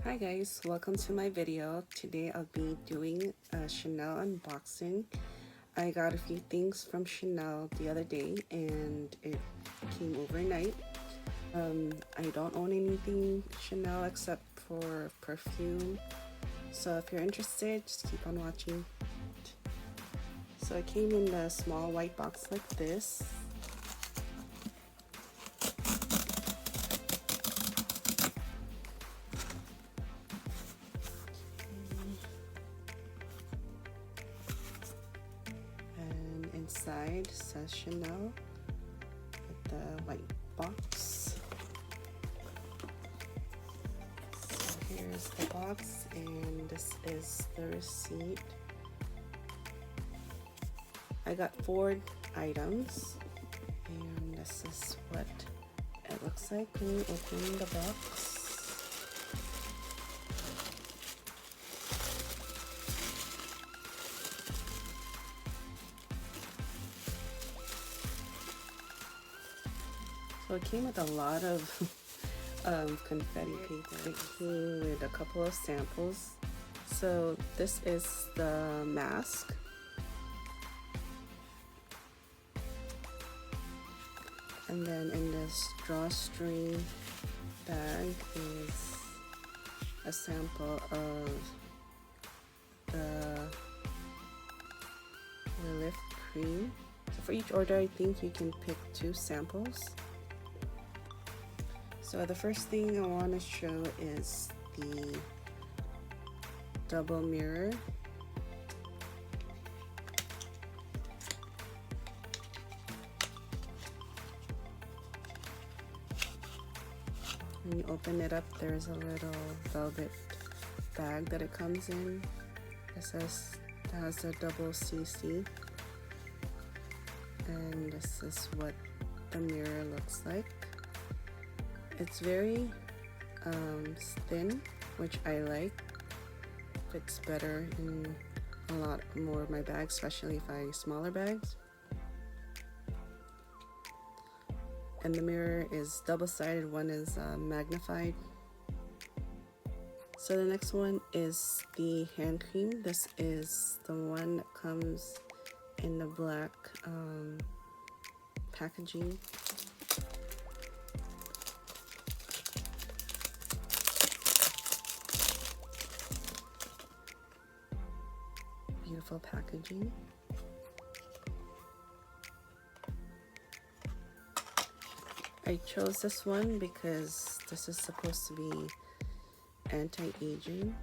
Hi guys, welcome to my video. Today I'll be doing a Chanel unboxing. I got a few things from Chanel the other day and it came overnight. I don't own anything Chanel except for perfume, so if you're interested, just keep on watching. So it came in a small white box like this. Inside says Chanel with the white box. So here's the box and this is the receipt. I got 4 items and this is what it looks like when you open the box. So it came with a lot of confetti paper. It came with a couple of samples. So this is the mask. And then in this drawstring bag is a sample of the Lift cream. So for each order, I think you can pick 2 samples. So the first thing I want to show is the double mirror. When you open it up, there's a little velvet bag that it comes in. It says it has a double CC. And this is what the mirror looks like. It's very thin, which I like. Fits better in a lot more of my bags, especially if I use smaller bags. And the mirror is double-sided, one is magnified. So the next one is the hand cream. This is the one that comes in the black packaging. Beautiful packaging. I chose this one because this is supposed to be anti-aging.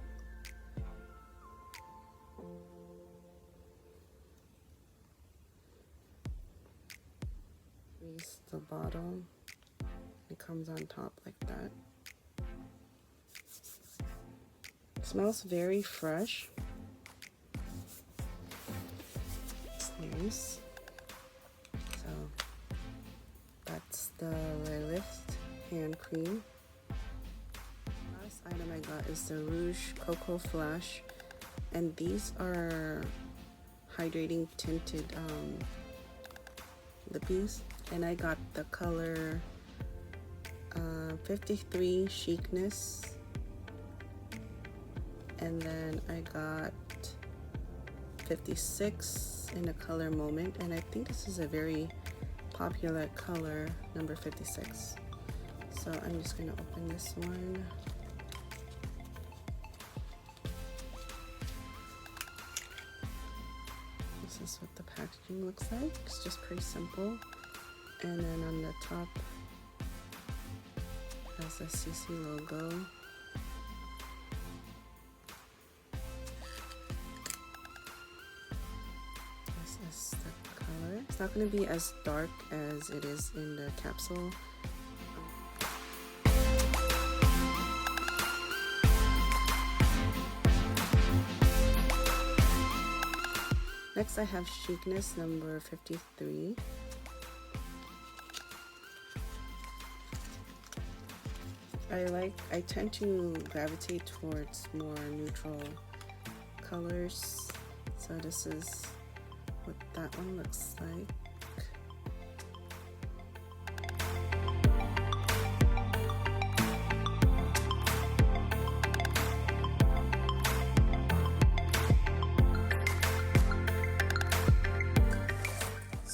Here's the bottle. It comes on top like that. It smells very fresh. Nice. So that's the Lift hand cream. Last item I got is the Rouge Coco Flash, and these are hydrating tinted lippies, and I got the color 53 CHICNESS, and then I got 56 in the color Moment, and I think this is a very popular color, number 56. So I'm just going to open this one. This is what the packaging looks like. It's just pretty simple. And then on the top has the CC logo. Is the color. It's not going to be as dark as it is in the capsule. Next I have CHICNESS number 53. I tend to gravitate towards more neutral colors, so this is what that one looks like.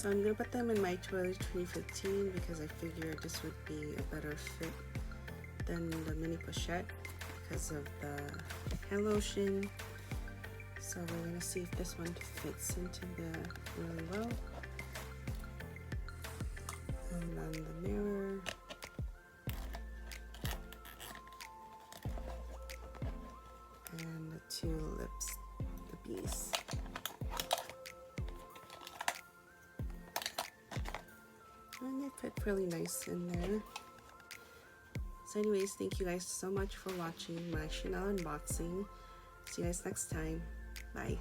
So I'm gonna put them in my toiletry 15 because I figured this would be a better fit than the mini pochette because of the hand lotion. So we're gonna see if this one fits into the really well. And then the mirror. And the two lips, the bees. And they fit really nice in there. So anyways, thank you guys so much for watching my Chanel unboxing. See you guys next time. Bye.